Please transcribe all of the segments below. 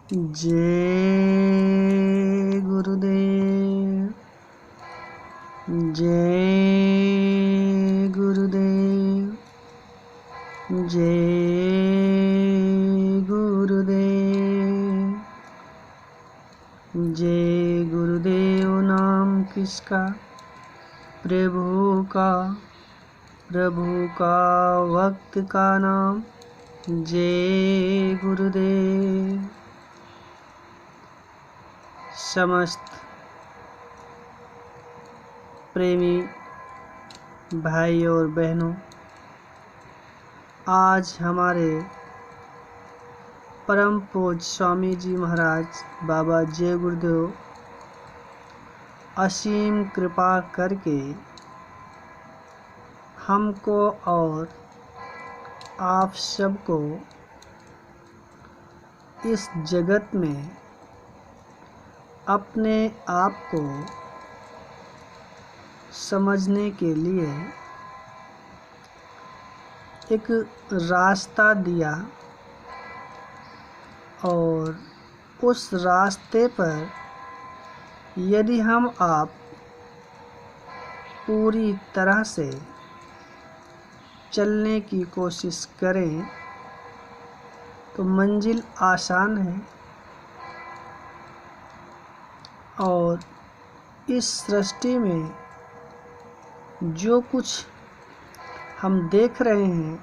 जय गुरुदेव। जय गुरुदेव। जय गुरुदेव। जय गुरुदेव नाम किसका? प्रभु का भक्त का नाम। जय गुरुदेव। समस्त प्रेमी भाई और बहनों, आज हमारे परम पूज्य स्वामी जी महाराज बाबा जय गुरुदेव असीम कृपा करके हमको और आप सबको इस जगत में अपने आप को समझने के लिए एक रास्ता दिया और उस रास्ते पर यदि हम आप पूरी तरह से चलने की कोशिश करें तो मंजिल आसान है। और इस सृष्टि में जो कुछ हम देख रहे हैं,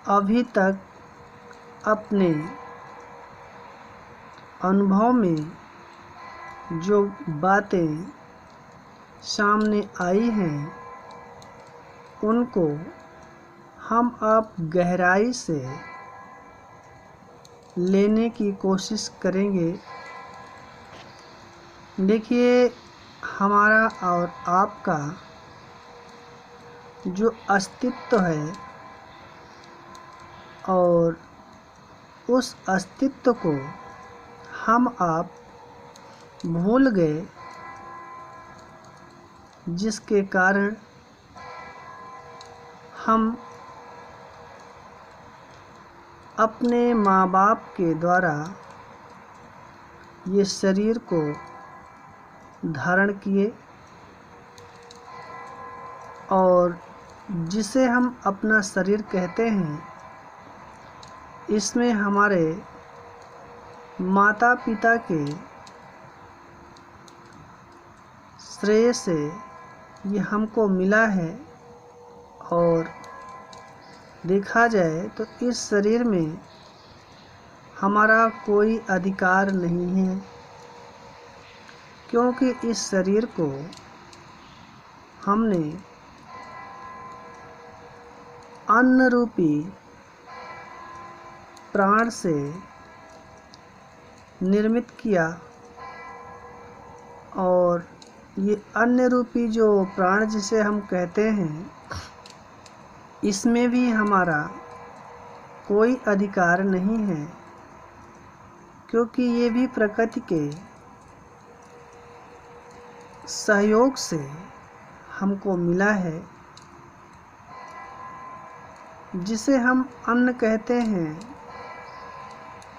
अभी तक अपने अनुभव में जो बातें सामने आई हैं, उनको हम आप गहराई से लेने की कोशिश करेंगे। देखिए, हमारा और आपका जो अस्तित्व है और उस अस्तित्व को हम आप भूल गए, जिसके कारण हम अपने माँ बाप के द्वारा ये शरीर को धारण किए और जिसे हम अपना शरीर कहते हैं, इसमें हमारे माता पिता के श्रेय से ये हमको मिला है। और देखा जाए तो इस शरीर में हमारा कोई अधिकार नहीं है, क्योंकि इस शरीर को हमने अन्न रूपी प्राण से निर्मित किया। और ये अन्न रूपी जो प्राण जिसे हम कहते हैं, इसमें भी हमारा कोई अधिकार नहीं है, क्योंकि ये भी प्रकृति के सहयोग से हमको मिला है। जिसे हम अन्न कहते हैं,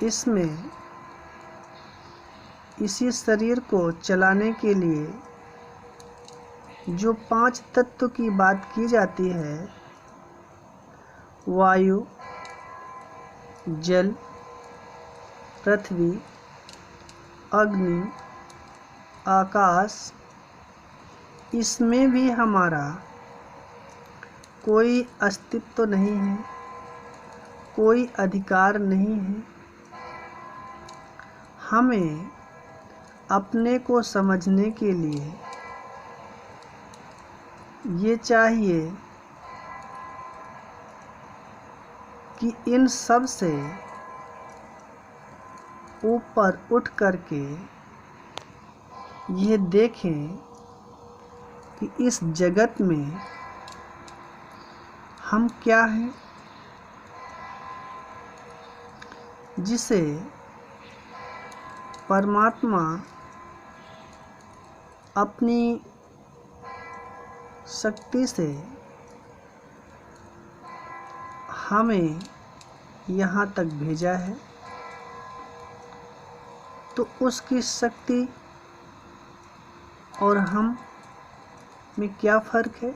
इसमें इसी शरीर को चलाने के लिए जो 5 तत्व की बात की जाती है, वायु, जल, पृथ्वी, अग्नि, आकाश, इसमें भी हमारा कोई अस्तित्व नहीं है, कोई अधिकार नहीं है। हमें अपने को समझने के लिए ये चाहिए कि इन सब से ऊपर उठ करके ये देखें कि इस जगत में हम क्या हैं, जिसे परमात्मा अपनी शक्ति से हमें यहाँ तक भेजा है। तो उसकी शक्ति और हम में क्या फर्क है?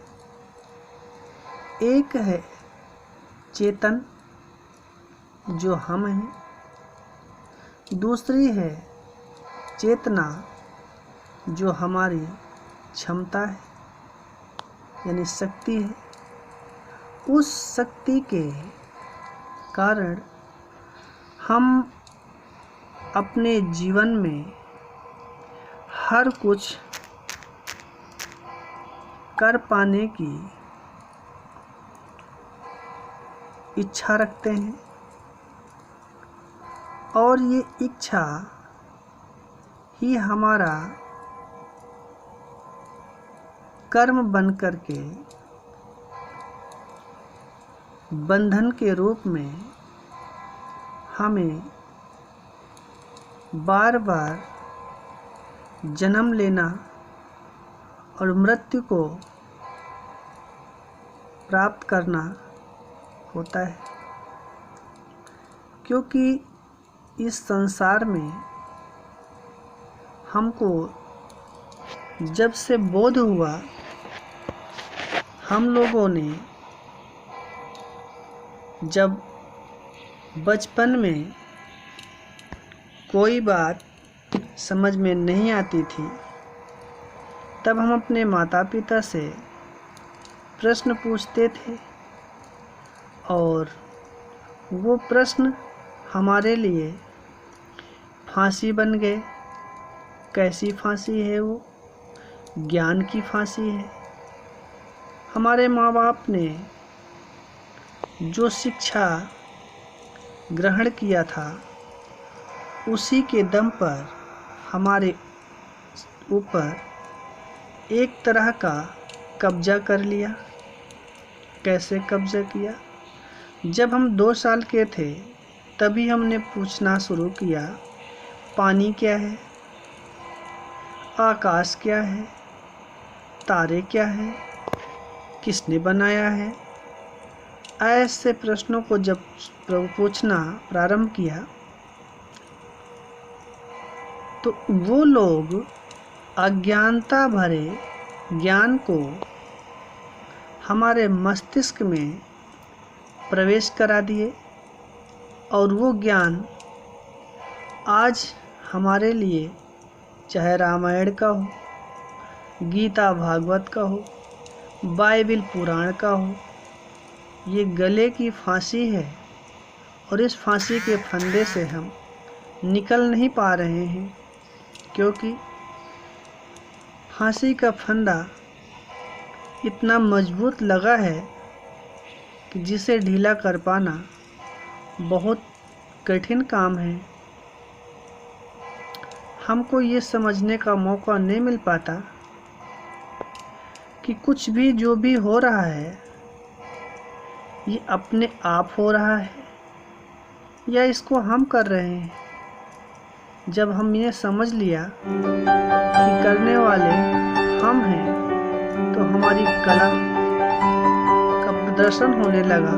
एक है चेतन जो हम हैं, दूसरी है चेतना जो हमारी क्षमता है यानी शक्ति है। उस शक्ति के कारण हम अपने जीवन में हर कुछ कर पाने की इच्छा रखते हैं और ये इच्छा ही हमारा कर्म बन करके बंधन के रूप में हमें बार बार जन्म लेना और मृत्यु को प्राप्त करना होता है। क्योंकि इस संसार में हमको जब से बोध हुआ, हम लोगों ने जब बचपन में कोई बात समझ में नहीं आती थी, तब हम अपने माता पिता से प्रश्न पूछते थे और वो प्रश्न हमारे लिए फांसी बन गए। कैसी फांसी है वो? ज्ञान की फांसी है। हमारे माँ बाप ने जो शिक्षा ग्रहण किया था उसी के दम पर हमारे ऊपर एक तरह का कब्जा कर लिया। कैसे कब्जा किया? जब हम 2 साल के थे तभी हमने पूछना शुरू किया, पानी क्या है, आकाश क्या है, तारे क्या है, किसने बनाया है। ऐसे प्रश्नों को जब पूछना प्रारंभ किया तो वो लोग अज्ञानता भरे ज्ञान को हमारे मस्तिष्क में प्रवेश करा दिए और वो ज्ञान आज हमारे लिए चाहे रामायण का हो, गीता भागवत का हो, बाइबिल पुराण का हो, ये गले की फांसी है और इस फांसी के फंदे से हम निकल नहीं पा रहे हैं। क्योंकि फांसी का फंदा इतना मजबूत लगा है कि जिसे ढीला कर पाना बहुत कठिन काम है। हमको ये समझने का मौका नहीं मिल पाता कि कुछ भी जो भी हो रहा है ये अपने आप हो रहा है या इसको हम कर रहे हैं। जब हम ये समझ लिया कि करने वाले हम हैं तो हमारी कला का प्रदर्शन होने लगा।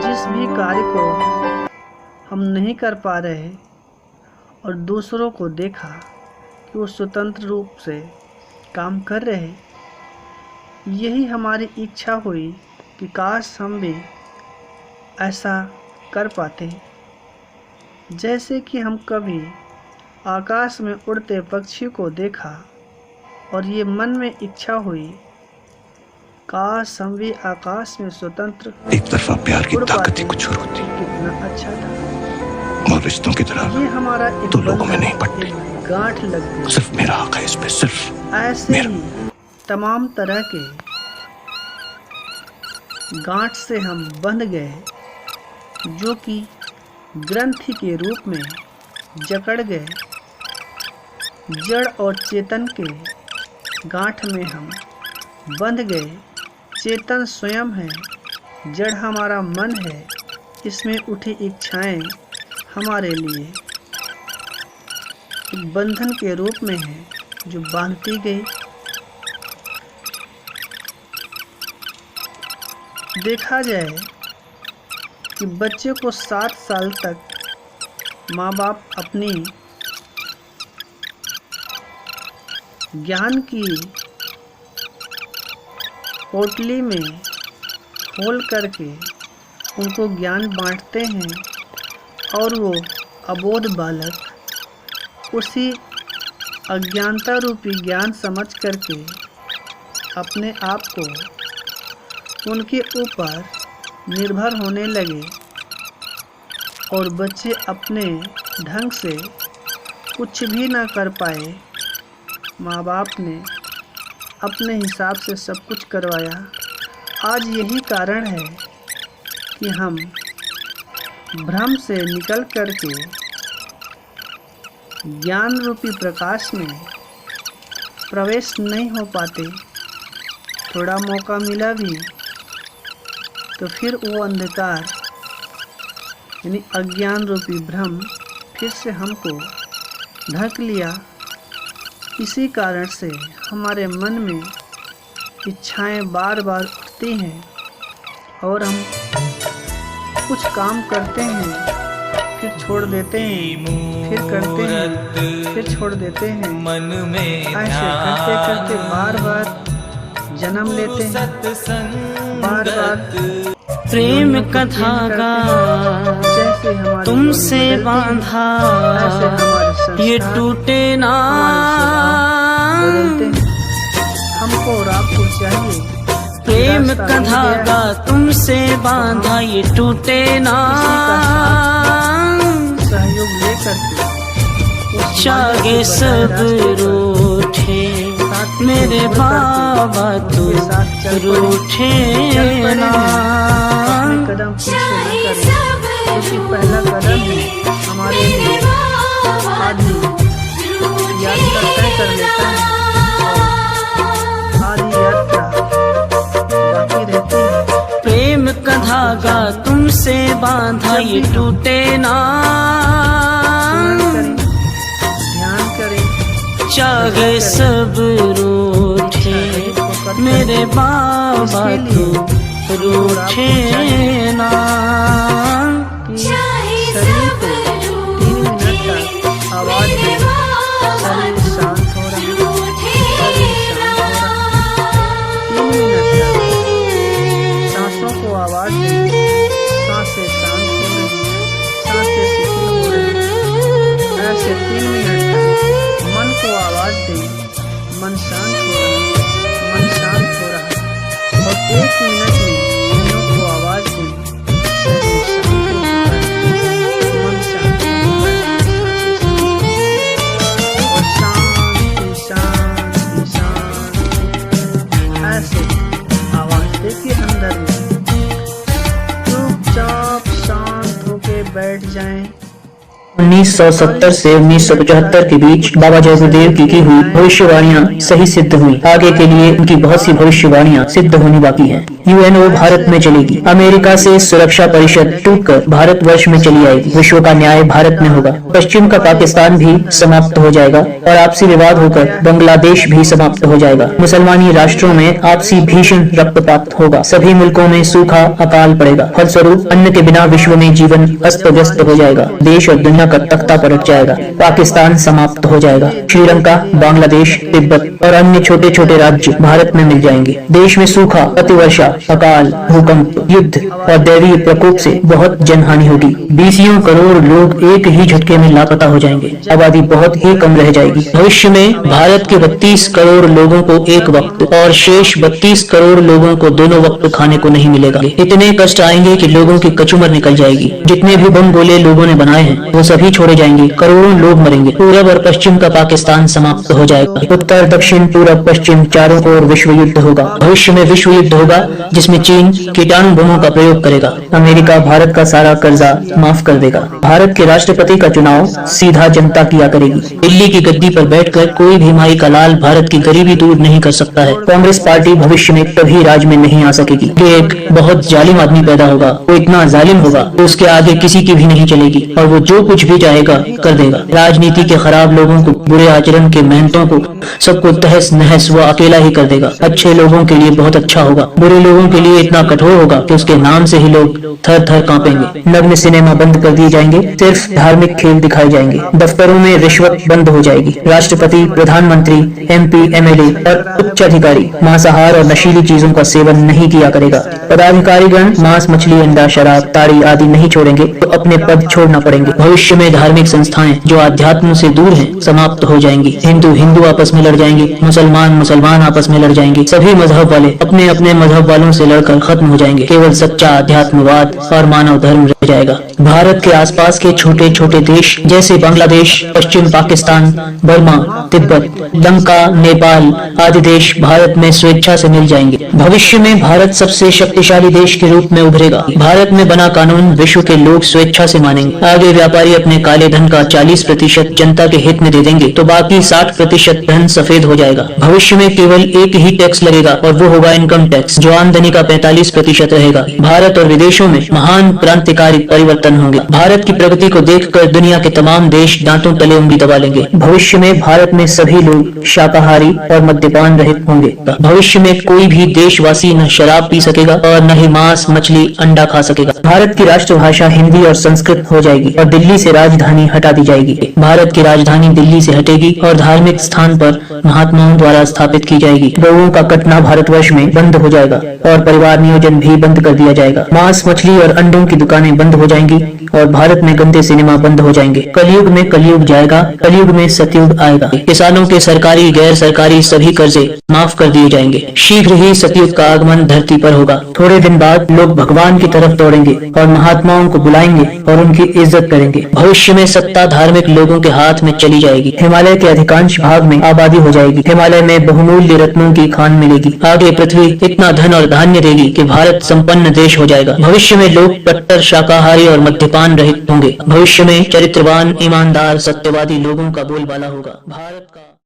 जिस भी कार्य को हम नहीं कर पा रहे और दूसरों को देखा कि वो स्वतंत्र रूप से काम कर रहे, यही हमारी इच्छा हुई कि काश हम भी ऐसा कर पाते। जैसे कि हम कभी आकाश में उड़ते पक्षी को देखा और ये मन में इच्छा हुई काश हम भी आकाश में स्वतंत्र एक तरफा प्यार की ताकत ही कुछ और होती, कितना अच्छा था। और रिश्तों की तरह ये हमारा तो लोगों में नहीं पड़ती, गांठ लग गई। सिर्फ मेरा हक है इस पे, सिर्फ ऐसे ही तमाम तरह के गांठ से हम बंध गए जो कि ग्रंथि के रूप में जकड़ गए। जड़ और चेतन के गांठ में हम बंध गए। चेतन स्वयं है, जड़ हमारा मन है। इसमें उठी इच्छाएं हमारे लिए एक बंधन के रूप में है जो बांधती गई। देखा जाए कि बच्चे को 7 साल तक माँ बाप अपनी ज्ञान की पोटली में खोल करके उनको ज्ञान बांटते हैं और वो अबोध बालक उसी अज्ञानता रूपी ज्ञान समझ करके अपने आप को उनके ऊपर निर्भर होने लगे और बच्चे अपने ढंग से कुछ भी ना कर पाए। माँ बाप ने अपने हिसाब से सब कुछ करवाया। आज यही कारण है कि हम भ्रम से निकल करके ज्ञान रूपी प्रकाश में प्रवेश नहीं हो पाते। थोड़ा मौका मिला भी तो फिर वो अंधकार यानी अज्ञान रूपी भ्रम फिर से हमको ढक लिया। इसी कारण से हमारे मन में इच्छाएं बार बार उठती हैं और हम कुछ काम करते हैं फिर छोड़ देते हैं, फिर करते हैं फिर छोड़ देते हैं। मन में ऐसे करते करते बार बार जन्म लेते हैं, बार बार प्रेम का धागा तुमसे बांधा ये टूटे ना। हमको और आपको चाहिए प्रेम का धागा तुमसे बांधा ये टूटे ना। सहयोग लेकर जागे सब रूठे मेरे बाबा तू रूठे ना। कदम पीछे न करें क्योंकि पहला कदम ही हमारे लिए आदि यात्रा तय कर लेता है और आदि यात्रा बाकी रहती है। प्रेम का धागा तुमसे बांधा ये टूटे ना। ध्यान करें जागे सब रूठे मेरे बाबा तू रूठे ना। शरीर को 3 मिनट तक आवाज में शरीर शांत हो रहा है, शरीर शांत हो रहा है। 3 मिनट तक सांसों को आवाज दें, सांसें शांत हो रही हैं, सांसें शिथिल हो रही हैं। ऐसे 3 मिनट तक मन को आवाज दें, मन शांत हो रहा है, मन शांत हो रहा है। और 1 मिनट में इंद्रियों को आवाज दें, शरीर शांत हो चुका है, मन शांत हो चुका है, और शांति शांति शांति ऐसे आवाज देखिए अंदर में। चुपचाप शांत होके बैठ जाएं। 1970 से 1975 के बीच बाबा जय गुरुदेव की हुई भविष्यवाणियां सही सिद्ध हुई। आगे के लिए उनकी बहुत सी भविष्यवाणियां सिद्ध होनी बाकी हैं। यूएनओ भारत में चलेगी। अमेरिका से सुरक्षा परिषद टूटकर भारतवर्ष में चली आएगी। विश्व का न्याय भारत में होगा। पश्चिम का पाकिस्तान भी समाप्त हो जाएगा और आपसी विवाद होकर बांग्लादेश भी समाप्त हो जाएगा। मुसलमानी राष्ट्रों में आपसी भीषण रक्तपात होगा। सभी मुल्कों में सूखा अकाल पड़ेगा। फलस्वरूप अन्न के बिना विश्व में जीवन अस्त व्यस्त हो जाएगा। देश और दुनिया का तख्ता पलट जाएगा। पाकिस्तान समाप्त हो जाएगा। श्रीलंका, बांग्लादेश, तिब्बत और अन्य छोटे छोटे राज्य भारत में मिल जाएंगे। देश में सूखा, अतिवर्षा, अकाल, भूकंप, युद्ध और दैवीय प्रकोप से बहुत जनहानि होगी। 20 करोड़ लोग एक ही झटके में लापता हो जाएंगे। आबादी बहुत ही कम रह जाएगी। भविष्य में भारत के 32 करोड़ लोगों को एक वक्त और शेष 32 करोड़ लोगों को दोनों वक्त खाने को नहीं मिलेगा। इतने कष्ट आएंगे कि लोगों की कचुमर निकल जाएगी। जितने भी बम गोले लोगों ने बनाए हैं वो सभी छोड़े जाएंगे। करोड़ों लोग मरेंगे। पूरब और पश्चिम का पाकिस्तान समाप्त हो जाएगा। उत्तर, दक्षिण, पूरब, पश्चिम चारों ओर विश्व युद्ध होगा। भविष्य में विश्व युद्ध होगा जिसमें चीन कीटाणु बमों का प्रयोग करेगा। अमेरिका भारत का सारा कर्जा माफ कर देगा। भारत के राष्ट्रपति का चुनाव सीधा जनता किया करेगी। दिल्ली की गद्दी पर बैठकर कोई भी माई का लाल भारत की गरीबी दूर नहीं कर सकता है। कांग्रेस पार्टी भविष्य में कभी राज में नहीं आ सकेगी। ये एक बहुत जालिम आदमी पैदा होगा। वो इतना जालिम होगा तो उसके आगे किसी की भी नहीं चलेगी और वो जो कुछ कुछ भी चाहेगा कर देगा। राजनीति के खराब लोगों को, बुरे आचरण के मेहनतों को, सबको तहस नहस वो अकेला ही कर देगा। अच्छे लोगों के लिए बहुत अच्छा होगा, बुरे लोगों के लिए इतना कठोर होगा कि उसके नाम से ही लोग थर थर कांपेंगे। नग्न सिनेमा बंद कर दिए जाएंगे, सिर्फ धार्मिक खेल दिखाए जाएंगे। दफ्तरों में रिश्वत बंद हो जाएगी। राष्ट्रपति, प्रधानमंत्री, MP, MLA और उच्च अधिकारी मांसाहार और नशीली चीजों का सेवन नहीं किया करेगा। पदाधिकारीगण मांस, मछली, अंडा, शराब, ताड़ी आदि नहीं छोड़ेंगे तो अपने पद छोड़ना पड़ेंगे। भविष्य में धार्मिक संस्थाएं जो अध्यात्म से दूर हैं समाप्त हो जाएंगी। हिंदू हिंदू आपस में लड़ जाएंगे, मुसलमान मुसलमान आपस में लड़ जाएंगे। सभी मजहब वाले अपने अपने मजहब वालों से लड़कर खत्म हो जाएंगे। केवल सच्चा अध्यात्मवाद और मानव धर्म रह जाएगा। भारत के आसपास के छोटे छोटे देश जैसे बांग्लादेश, पश्चिम पाकिस्तान, बर्मा, तिब्बत, लंका, नेपाल आदि देश भारत में स्वेच्छा से मिल जाएंगे। भविष्य में भारत सबसे शक्तिशाली देश के रूप में उभरेगा। भारत में बना कानून विश्व के लोग स्वेच्छा से मानेंगे। आगे व्यापारी अपने काले धन का 40% जनता के हित में दे देंगे तो बाकी 60% धन सफेद हो जाएगा। भविष्य में केवल एक ही टैक्स लगेगा और वो होगा इनकम टैक्स, जो आमदनी का 45% रहेगा। भारत और विदेशों में महान क्रांतिकारी परिवर्तन होंगे। भारत की प्रगति को देखकर दुनिया के तमाम देश दांतों तले उंगली दबा लेंगे। भविष्य में भारत में सभी लोग शाकाहारी और मद्यपान रहित होंगे। भविष्य में कोई भी देशवासी न शराब पी सकेगा और न ही मांस, मछली, अंडा खा सकेगा। भारत की राष्ट्रभाषा हिंदी और संस्कृत हो जाएगी और दिल्ली से राजधानी हटा दी जाएगी। भारत की राजधानी दिल्ली से हटेगी और धार्मिक स्थान पर महात्माओं द्वारा स्थापित की जाएगी। लोगों का कटना भारतवर्ष में बंद हो जाएगा और परिवार नियोजन भी बंद कर दिया जाएगा। मांस, मछली और अंडों की दुकानें बंद हो जाएंगी और भारत में गंदे सिनेमा बंद हो जाएंगे। कलयुग में कलयुग जाएगा, कलयुग में सतयुग आएगा। किसानों के सरकारी गैर सरकारी सभी कर्जे माफ कर दिए जाएंगे। शीघ्र ही सतयुग का आगमन धरती पर होगा। थोड़े दिन बाद लोग भगवान की तरफ दौड़ेंगे और महात्माओं को बुलाएंगे और उनकी इज्जत करेंगे। भविष्य में सत्ता धार्मिक लोगों के हाथ में चली जाएगी। हिमालय के अधिकांश भाग में आबादी हो जाएगी। हिमालय में बहुमूल्य रत्नों की खान मिलेगी। आगे पृथ्वी इतना धन और धान्य देगी कि भारत संपन्न देश हो जाएगा। भविष्य में लोग कट्टर शाकाहारी और मद्यपान रहित होंगे। भविष्य में चरित्रवान, ईमानदार, सत्यवादी लोगों का बोलबाला होगा। भारत का